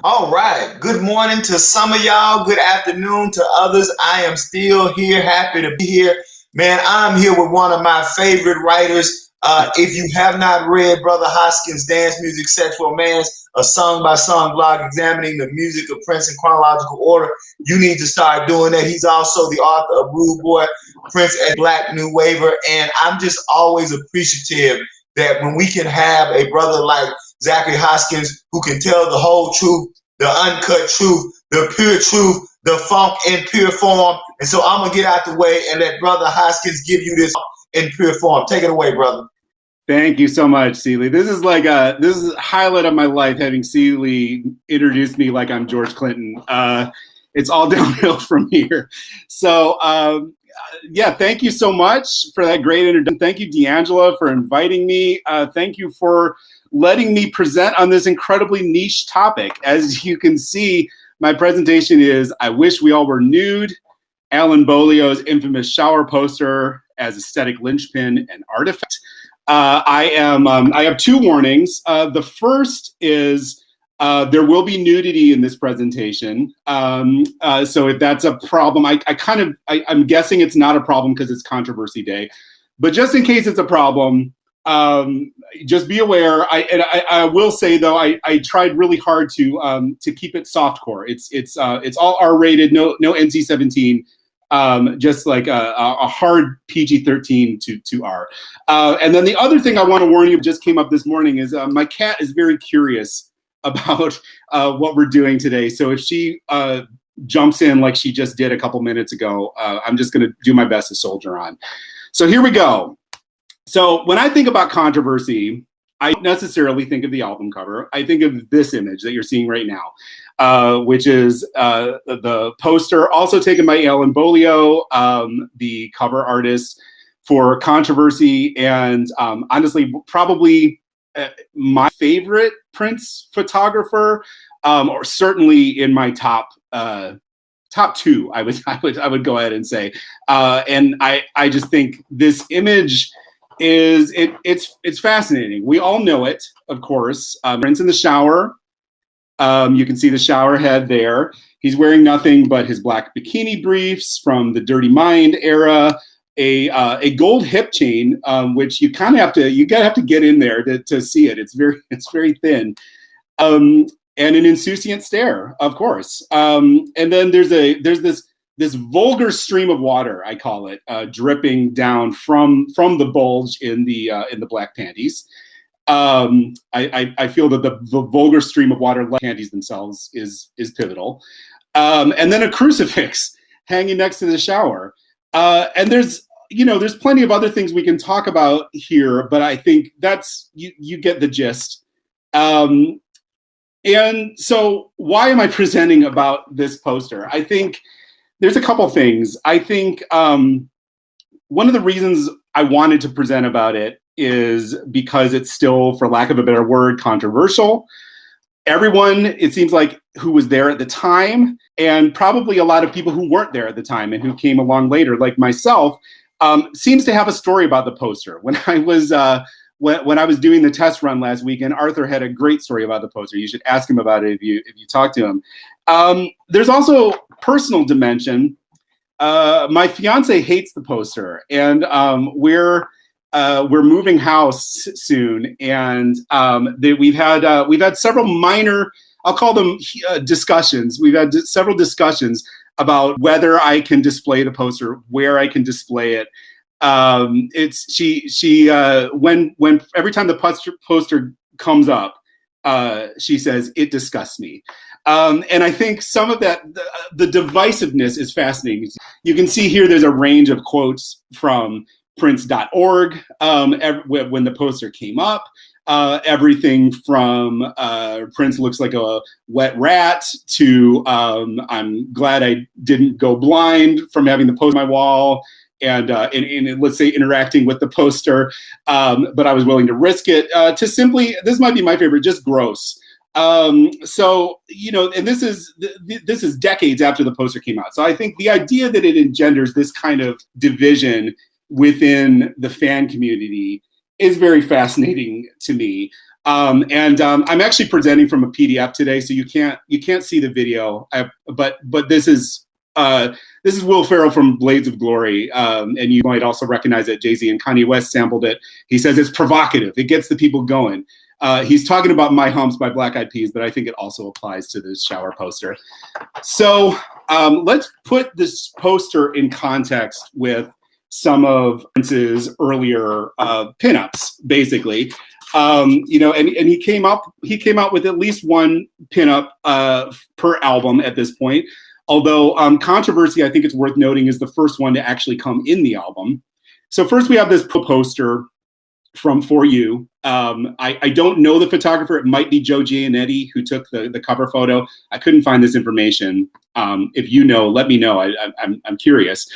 All right. Good morning to some of y'all. Good afternoon to others. I am still here. Happy to be here. Man, I'm here with one of my favorite writers. If you have not read Brother Hoskins' Dance Music, Sexual Romance, a song by song blog examining the music of Prince in chronological order, you need to start doing that. He's also the author of Rude Boy, Prince as Black New Waver. And I'm just always appreciative that when we can have a brother like Zachary Hoskins who can tell the whole truth, the uncut truth, the pure truth, the funk in pure form. And so I'm gonna get out the way and let Brother Hoskins give you this in pure form. Take it away, brother. Thank you so much, Seeley. This is a highlight of my life, having Seeley introduce me like I'm George Clinton. It's all downhill from here. So yeah, thank you so much for that great introduction. Thank you, D'Angela, for inviting me. Thank you for letting me present on this incredibly niche topic. As you can see, my presentation is I Wish We All Were Nude, Alan Bolio's infamous shower poster as aesthetic linchpin and artifact. I have two warnings. The first is there will be nudity in this presentation. So if that's a problem, I'm guessing it's not a problem because it's controversy day. But just in case it's a problem, just be aware. I will say though, I tried really hard to keep it softcore. It's all R-rated, no NC-17. Just like a hard PG-13 to R. And then the other thing I want to warn you just came up this morning is my cat is very curious about what we're doing today. So if she jumps in like she just did a couple minutes ago, I'm just going to do my best to soldier on. So here we go. So when I think about controversy, I don't necessarily think of the album cover. I think of this image that you're seeing right now, which is the poster, also taken by Alan Bolio, the cover artist for Controversy, and honestly, probably my favorite Prince photographer, or certainly in my top two. I would go ahead and say, and I just think this image it's fascinating. We all know it, of course. Prince in the shower. You can see the shower head there. He's wearing nothing but his black bikini briefs from the Dirty Mind era, a gold hip chain, which you kind of have to get in there to see it. It's very thin, and an insouciant stare, of course. And then there's this vulgar stream of water, I call it, dripping down from the bulge in the black panties. I feel that the vulgar stream of water, like panties themselves, is pivotal. And then a crucifix hanging next to the shower. And there's plenty of other things we can talk about here, but I think that's you get the gist. And so why am I presenting about this poster? I think there's a couple things. I think one of the reasons I wanted to present about it is because it's still, for lack of a better word, controversial. Everyone, it seems like, who was there at the time, and probably a lot of people who weren't there at the time and who came along later, like myself, seems to have a story about the poster. When I was doing the test run last weekend, Arthur had a great story about the poster. You should ask him about it if you talk to him. There's also personal dimension. My fiance hates the poster, and we're moving house soon, and we've had several minor, I'll call them discussions. We've had several discussions about whether I can display the poster, where I can display it. When every time the poster comes up, she says it disgusts me. And I think some of that, the divisiveness is fascinating. You can see here there's a range of quotes from Prince.org when the poster came up. Everything from Prince looks like a wet rat to I'm glad I didn't go blind from having the poster on my wall and let's say interacting with the poster, but I was willing to risk it, to simply, this might be my favorite, just gross. So, and this is decades after the poster came out. So I think the idea that it engenders this kind of division within the fan community is very fascinating to me. I'm actually presenting from a PDF today, so you can't see the video. But this is Will Ferrell from Blades of Glory, and you might also recognize that Jay-Z and Kanye West sampled it. He says it's provocative. It gets the people going. He's talking about My Humps by Black Eyed Peas, but I think it also applies to this shower poster. So let's put this poster in context with some of Prince's earlier pinups, basically. And he came out with at least one pinup per album at this point. Although Controversy, I think it's worth noting, is the first one to actually come in the album. So first we have this poster from For You. I don't know the photographer. It might be Joe Giannetti who took the cover photo. I couldn't find this information. If you know, let me know. I'm curious.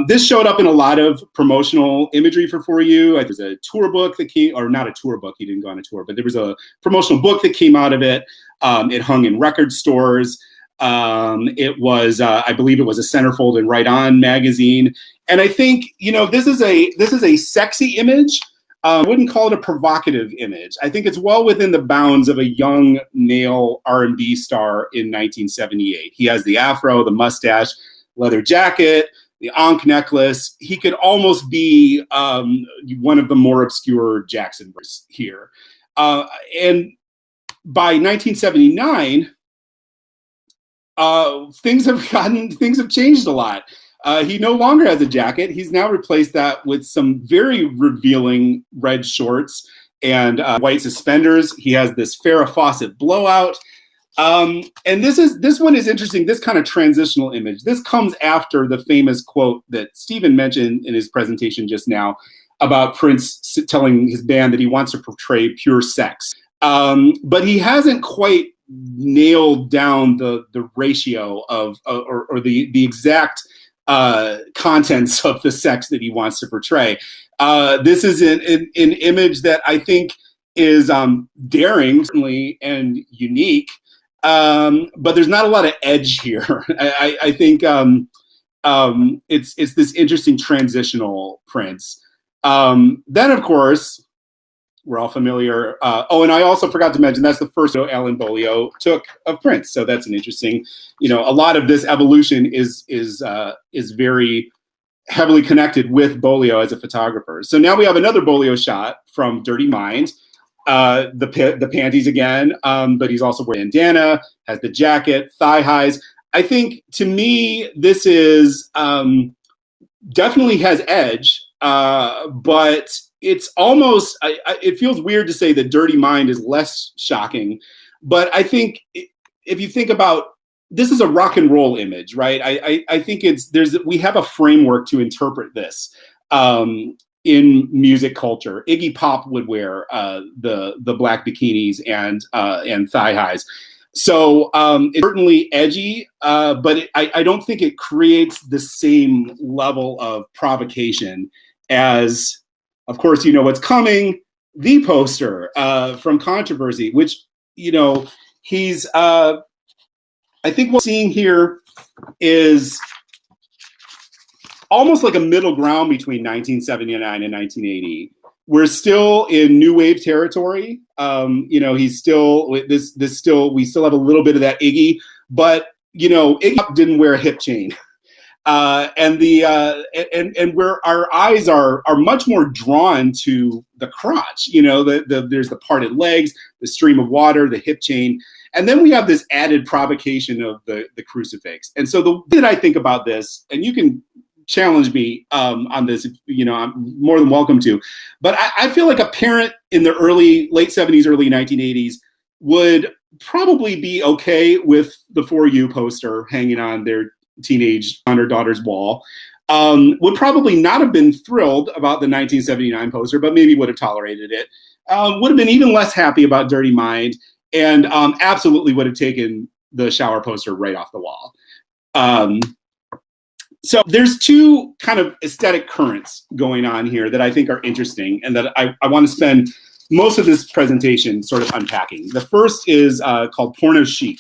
This showed up in a lot of promotional imagery for You. There's a tour book that came, or not a tour book, he didn't go on a tour, but there was a promotional book that came out of it. It hung in record stores. It was, I believe it was a centerfold in Right On magazine. And I think, this is a sexy image. I wouldn't call it a provocative image. I think it's well within the bounds of a young male R&B star in 1978. He has the afro, the mustache, leather jacket, the Ankh necklace. He could almost be one of the more obscure Jackson brothers here. And by 1979, things have changed a lot. He no longer has a jacket. He's now replaced that with some very revealing red shorts and white suspenders. He has this Farrah Fawcett blowout. And this one is interesting, this kind of transitional image. This comes after the famous quote that Stephen mentioned in his presentation just now about Prince telling his band that he wants to portray pure sex. But he hasn't quite nailed down the ratio of or the exact contents of the sex that he wants to portray. This is an image that I think is daring, certainly, and unique, but there's not a lot of edge here. I think it's this interesting transitional Prince. Then, of course, we're all familiar. And I also forgot to mention that's the first photo Alan Bolio took of Prince. So that's an interesting, a lot of this evolution is very heavily connected with Bolio as a photographer. So now we have another Bolio shot from Dirty Mind, the panties again, but he's also wearing bandana, has the jacket, thigh highs. I think to me this is definitely has edge, but it's almost, it feels weird to say that Dirty Mind is less shocking, but I think if you think about, this is a rock and roll image, right? I think we have a framework to interpret this in music culture. Iggy Pop would wear the black bikinis and thigh highs. So it's certainly edgy, but I don't think it creates the same level of provocation as, of course, what's coming, the poster from Controversy, which, he's, I think what we're seeing here is almost like a middle ground between 1979 and 1980. We're still in new wave territory. He's still, we still have a little bit of that Iggy, but, Iggy didn't wear a hip chain. And where our eyes are much more drawn to the crotch, there's the parted legs, the stream of water, the hip chain, and then we have this added provocation of the crucifix. And so the way that I think about this, and you can challenge me on this, I'm more than welcome to, but I feel like a parent in the late 70s, early 1980s would probably be okay with the For You poster hanging on their teenage son or daughter's wall, would probably not have been thrilled about the 1979 poster, but maybe would have tolerated it, would have been even less happy about Dirty Mind, and absolutely would have taken the shower poster right off the wall. So there's two kind of aesthetic currents going on here that I think are interesting and that I want to spend most of this presentation sort of unpacking. The first is called porno chic.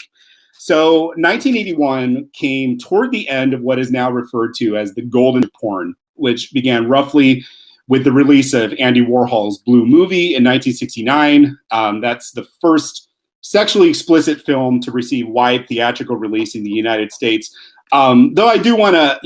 So 1981 came toward the end of what is now referred to as the golden porn, which began roughly with the release of Andy Warhol's Blue Movie in 1969. That's the first sexually explicit film to receive wide theatrical release in the United States. Though I do want to,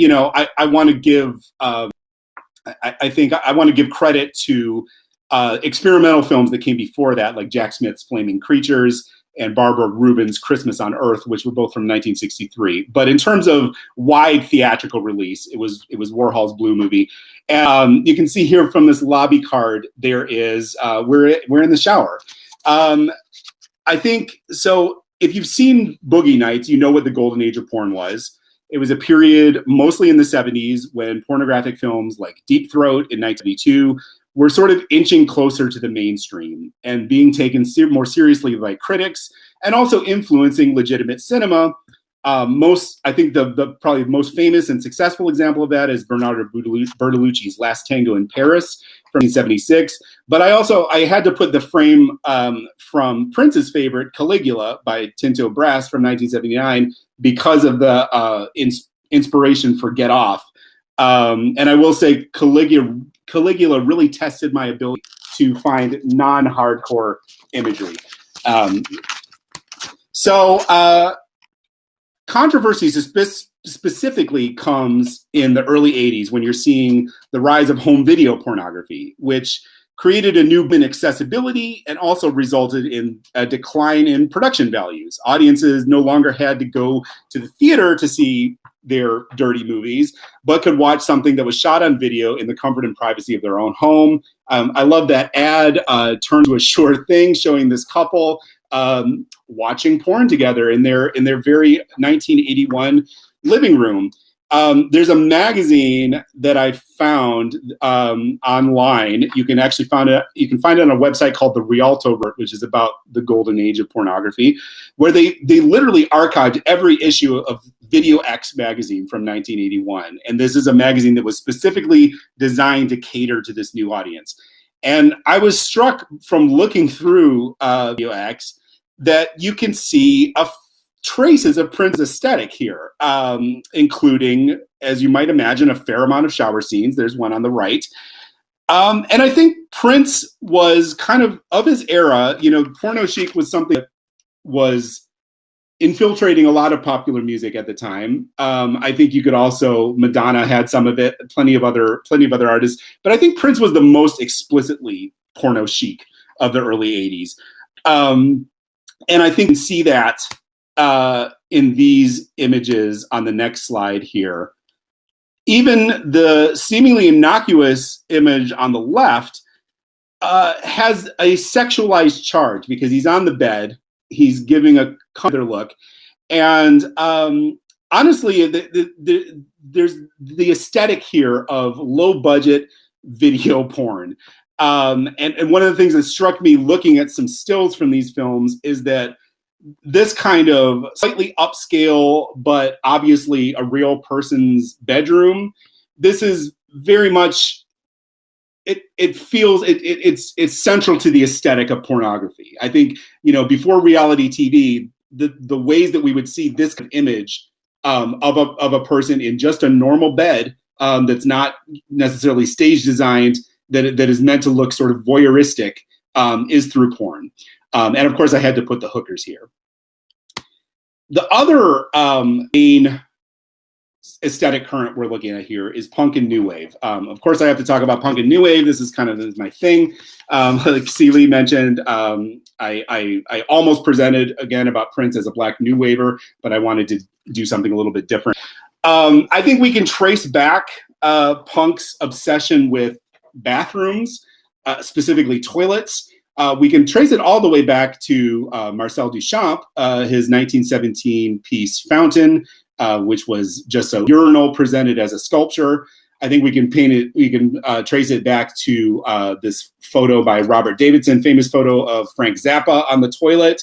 I want to give, I think I want to give credit to experimental films that came before that, like Jack Smith's Flaming Creatures and Barbara Rubin's Christmas on Earth, which were both from 1963. But in terms of wide theatrical release, it was Warhol's Blue Movie. And you can see here from this lobby card, there is, we're in the shower. I think, so if you've seen Boogie Nights, you know what the golden age of porn was. It was a period mostly in the 70s when pornographic films like Deep Throat in 1972 were sort of inching closer to the mainstream and being taken more seriously by critics, and also influencing legitimate cinema. I think the probably most famous and successful example of that is Bernardo Bertolucci's Last Tango in Paris from 1976. But I had to put the frame from Prince's favorite, Caligula by Tinto Brass from 1979, because of the inspiration for Get Off. And I will say Caligula really tested my ability to find non-hardcore imagery. Controversy specifically comes in the early 80s when you're seeing the rise of home video pornography, which created a new accessibility and also resulted in a decline in production values. Audiences no longer had to go to the theater to see their dirty movies, but could watch something that was shot on video in the comfort and privacy of their own home. I love that ad turned to a sure thing, showing this couple watching porn together in their very 1981 living room. There's a magazine that I found online. You can actually find it. You can find it on a website called the Rialto, which is about the golden age of pornography, where they literally archived every issue of Video X magazine from 1981. And this is a magazine that was specifically designed to cater to this new audience. And I was struck from looking through Video X that you can see traces of Prince's aesthetic here, including, as you might imagine, a fair amount of shower scenes. There's one on the right. And I think Prince was kind of his era. Porno chic was something that was infiltrating a lot of popular music at the time. I think you could also, Madonna had some of it, plenty of other artists, but I think Prince was the most explicitly porno chic of the early 80s. And I think you can see that in these images on the next slide here. Even the seemingly innocuous image on the left has a sexualized charge because he's on the bed, he's giving a color look, and honestly, there's the aesthetic here of low budget video porn. And one of the things that struck me looking at some stills from these films is that this kind of slightly upscale, but obviously a real person's bedroom, this is very much, it feels, it's central to the aesthetic of pornography. I think, before reality TV, the ways that we would see this kind of image of a person in just a normal bed that's not necessarily stage designed, that is meant to look sort of voyeuristic, is through porn. And of course, I had to put the hookers here. The other main aesthetic current we're looking at here is punk and new wave. Of course, I have to talk about punk and new wave. This is kind of my thing. Like Celie mentioned, I almost presented again about Prince as a black new waver, but I wanted to do something a little bit different. I think we can trace back punk's obsession with bathrooms, specifically toilets. We can trace it all the way back to Marcel Duchamp, his 1917 piece Fountain, which was just a urinal presented as a sculpture. I think we can trace it back to this photo by Robert Davidson, famous photo of Frank Zappa on the toilet,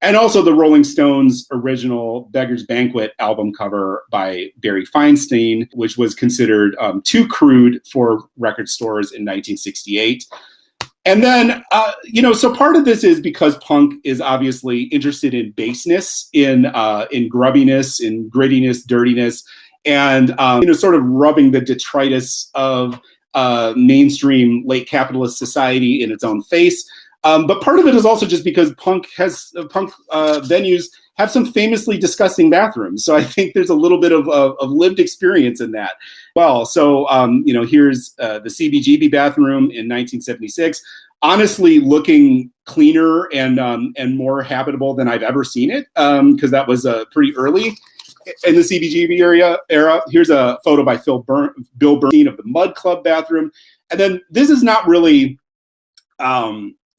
and also the Rolling Stones' original Beggar's Banquet album cover by Barry Feinstein, which was considered too crude for record stores in 1968. And then, so part of this is because punk is obviously interested in baseness, in grubbiness, in grittiness, dirtiness, and sort of rubbing the detritus of mainstream late capitalist society in its own face. But part of it is also just because punk venues have some famously disgusting bathrooms. So I think there's a little bit of lived experience in that. Well, so here's the CBGB bathroom in 1976. Honestly, looking cleaner and more habitable than I've ever seen it, because that was pretty early in the CBGB era. Here's a photo by Bill Bernstein of the Mud Club bathroom, and then this is not really.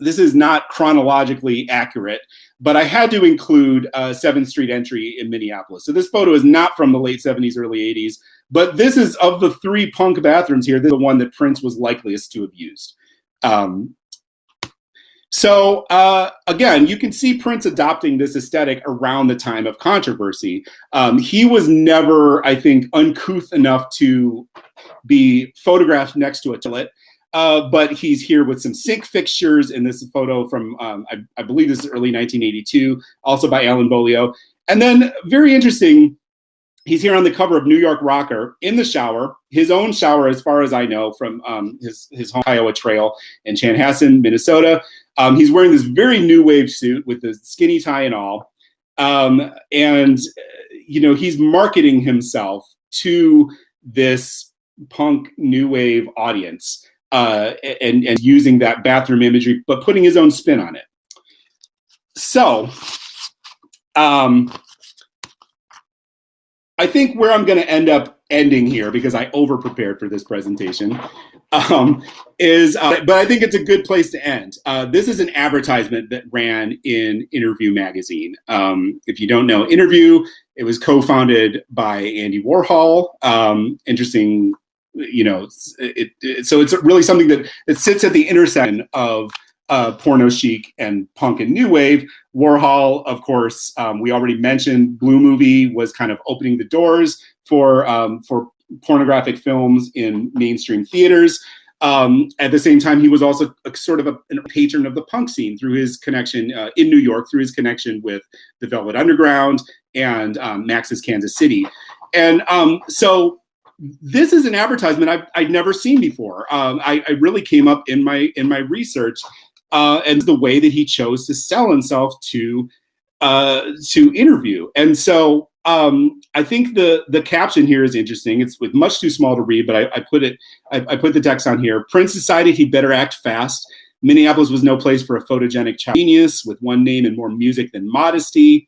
This is not chronologically accurate, but I had to include 7th Street entry in Minneapolis. So this photo is not from the late 70s, early 80s, but this is, of the 3 punk bathrooms here, this is the one that Prince was likeliest to have used. Again, you can see Prince adopting this aesthetic around the time of controversy. He was never, I think, uncouth enough to be photographed next to a toilet. But he's here with some sink fixtures in this photo from, I believe this is early 1982, also by Alan Bolio. And then, very interesting, he's here on the cover of New York Rocker in the shower, his own shower, as far as I know, from his home Iowa Trail in Chanhassen, Minnesota. He's wearing this very new wave suit with the skinny tie and all. He's marketing himself to this punk new wave audience. And using that bathroom imagery, but putting his own spin on it. So, I think where I'm going to end up ending here, because I over-prepared for this presentation, but I think it's a good place to end. This is an advertisement that ran in Interview magazine. If you don't know Interview, it was co-founded by Andy Warhol. Interesting. So it's really something that sits at the intersection of porno chic and punk and new wave. Warhol, of course, we already mentioned, Blue Movie was kind of opening the doors for pornographic films in mainstream theaters. At the same time, he was also a patron of the punk scene through his connection in New York, through his connection with the Velvet Underground and Max's Kansas City. And so this is an advertisement I'd never seen before. I really came up in my research, and the way that he chose to sell himself to Interview. And so I think the caption here is interesting. It's much too small to read, but I put the text on here. Prince decided he'd better act fast. Minneapolis was no place for a photogenic child genius with one name and more music than modesty.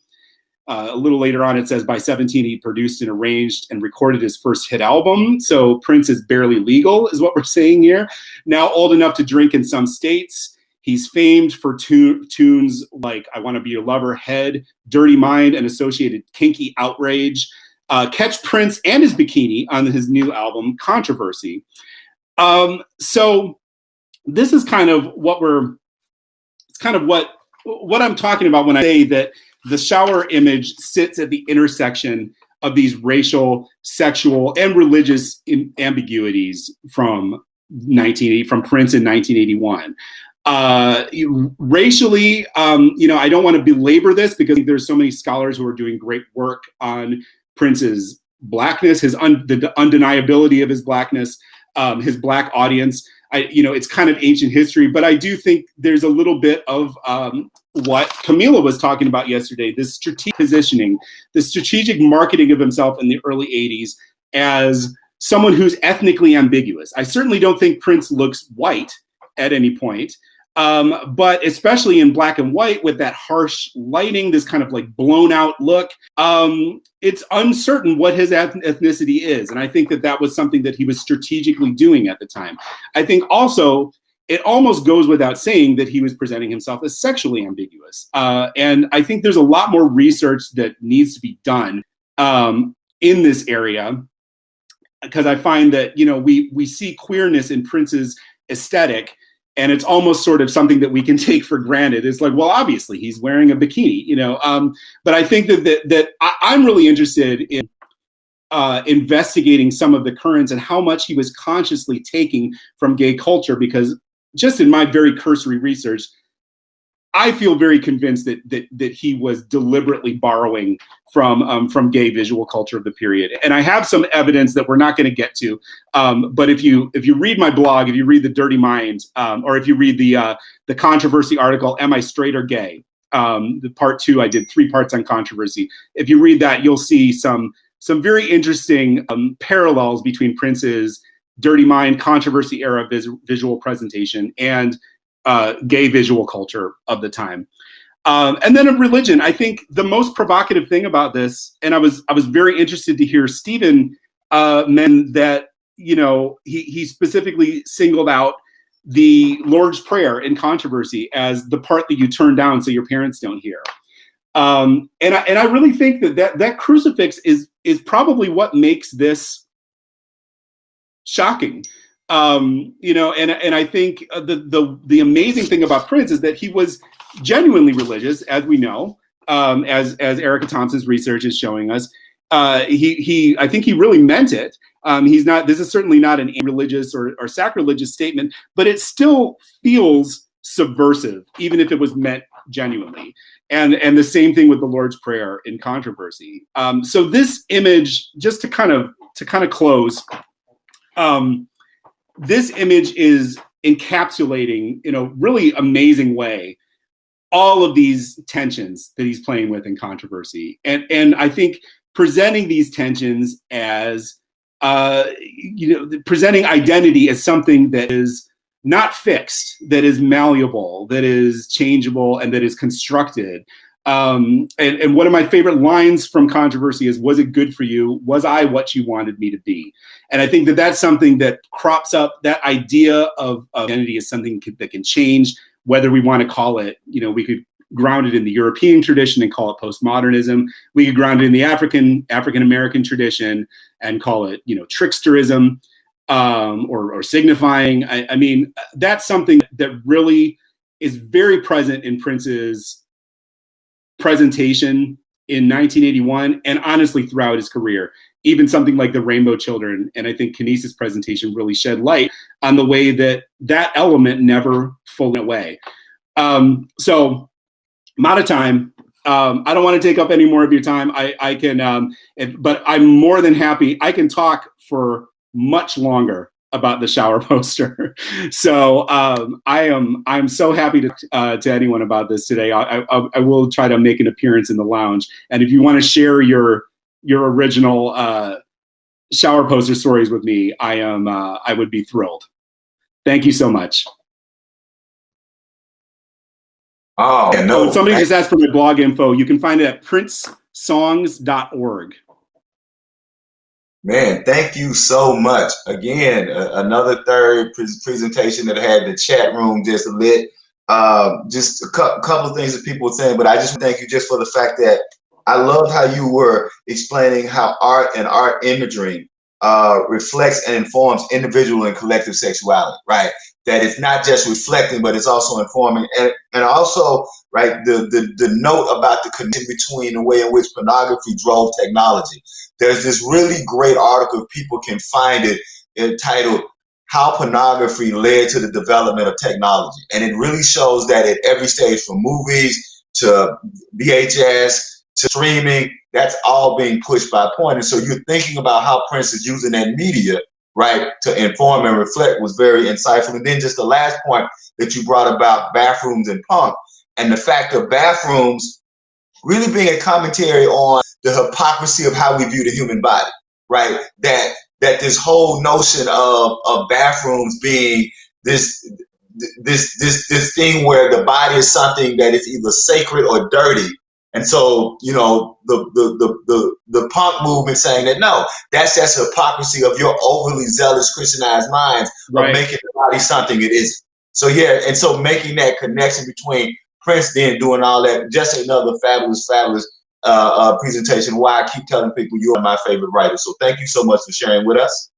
A little later on, it says by 17, he produced and arranged and recorded his first hit album. So Prince is barely legal, is what we're saying here. Now old enough to drink in some states. He's famed for tunes like I Want to Be Your Lover, Head, Dirty Mind, and associated kinky outrage. Catch Prince and his bikini on his new album, Controversy. So this is kind of what I'm talking about when I say that the shower image sits at the intersection of these racial, sexual, and religious ambiguities from Prince in 1981. Racially, I don't want to belabor this because there's so many scholars who are doing great work on Prince's blackness, the undeniability of his blackness, his black audience. It's kind of ancient history, but I do think there's a little bit of what Camila was talking about yesterday, this strategic positioning, the strategic marketing of himself in the early 80s as someone who's ethnically ambiguous. I certainly don't think Prince looks white at any point, but especially in black and white with that harsh lighting, this kind of like blown out look, it's uncertain what his ethnicity is. And I think that was something that he was strategically doing at the time. I think also it almost goes without saying that he was presenting himself as sexually ambiguous. And I think there's a lot more research that needs to be done in this area, because I find that, we see queerness in Prince's aesthetic, and it's almost sort of something that we can take for granted. It's like, well, obviously he's wearing a bikini, but I think that I'm really interested in investigating some of the currents and how much he was consciously taking from gay culture, because just in my very cursory research, I feel very convinced that he was deliberately borrowing from gay visual culture of the period. And I have some evidence that we're not going to get to. But if you read my blog, if you read The Dirty Mind, or if you read the controversy article, Am I Straight or Gay? The part 2, I did 3 parts on controversy. If you read that, you'll see some very interesting parallels between Prince's Dirty Mind controversy era visual presentation and gay visual culture of the time. And then of religion, I think the most provocative thing about this, and I was very interested to hear Stephen mention that, you know, he specifically singled out the Lord's Prayer in controversy as the part that you turn down so your parents don't hear. And I really think that crucifix is probably what makes this shocking. You know, and I think the amazing thing about Prince is that he was genuinely religious, as we know, as Erica Thompson's research is showing us. I think he really meant it. This is certainly not an religious or sacrilegious statement, but it still feels subversive, even if it was meant genuinely. And the same thing with the Lord's Prayer in controversy. So this image, just to kind of close, this image is encapsulating in a really amazing way all of these tensions that he's playing with in controversy. And I think presenting these tensions as, presenting identity as something that is not fixed, that is malleable, that is changeable, and that is constructed. And one of my favorite lines from controversy is, was it good for you? Was I what you wanted me to be? And I think that's something that crops up. That idea of identity is something that can change, whether we want to call it, we could ground it in the European tradition and call it postmodernism. We could ground it in the African-American tradition and call it, tricksterism, or signifying. I mean, that's something that really is very present in Prince's presentation in 1981 and honestly throughout his career. Even something like the Rainbow Children, and I think Kinesis' presentation really shed light on the way that element never fully went away. So I'm out of time. I don't want to take up any more of your time. I can, but I'm more than happy. I can talk for much longer about the shower poster. So I'm so happy to anyone about this today. I will try to make an appearance in the lounge. And if you want to share your original shower poster stories with me, I would be thrilled. Thank you so much. Oh, no. Somebody just asked for my blog info. You can find it at princesongs.org. Man, thank you so much. Again, another third presentation that had the chat room just lit. Just a couple of things that people were saying, but I just thank you just for the fact that I loved how you were explaining how art and art imagery reflects and informs individual and collective sexuality, right? That it's not just reflecting, but it's also informing. And also, right, the note about the connection between the way in which pornography drove technology. There's this really great article, if people can find it, entitled How Pornography Led to the Development of Technology. And it really shows that at every stage, from movies to VHS to streaming, that's all being pushed by porn. And so you're thinking about how Prince is using that media, right, to inform and reflect was very insightful. And then just the last point that you brought about bathrooms and punk, and the fact of bathrooms really being a commentary on the hypocrisy of how we view the human body, right? That this whole notion of bathrooms being this thing where the body is something that is either sacred or dirty. And so, the punk movement saying that, no, that's just hypocrisy of your overly zealous Christianized minds of making the body something it isn't. So, yeah, and so making that connection between Prince then doing all that, just another fabulous presentation. Why I keep telling people you are my favorite writer. So thank you so much for sharing with us.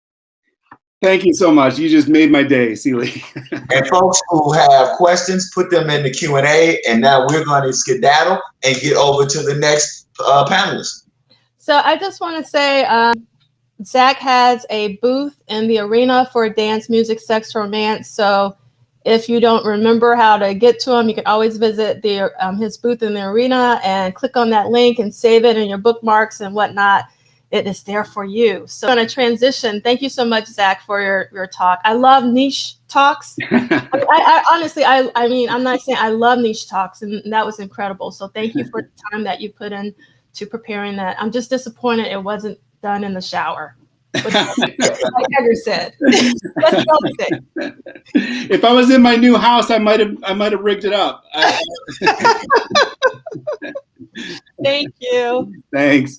Thank you so much. You just made my day, Seeley. And folks who have questions, put them in the Q&A. And now we're going to skedaddle and get over to the next panelist. So I just want to say, Zach has a booth in the Arena for Dance, Music, Sex, Romance. So If you don't remember how to get to him, you can always visit the his booth in the arena and click on that link and save it in your bookmarks and whatnot. It is there for you. So on a transition, thank you so much, Zach, for your talk. I love niche talks. I honestly, I mean, I'm not saying I love niche talks, and that was incredible. So thank you for the time that you put in to preparing that. I'm just disappointed it wasn't done in the shower. Like Edgar said. That's the other thing. If I was in my new house, I might have rigged it up. Thank you. Thanks.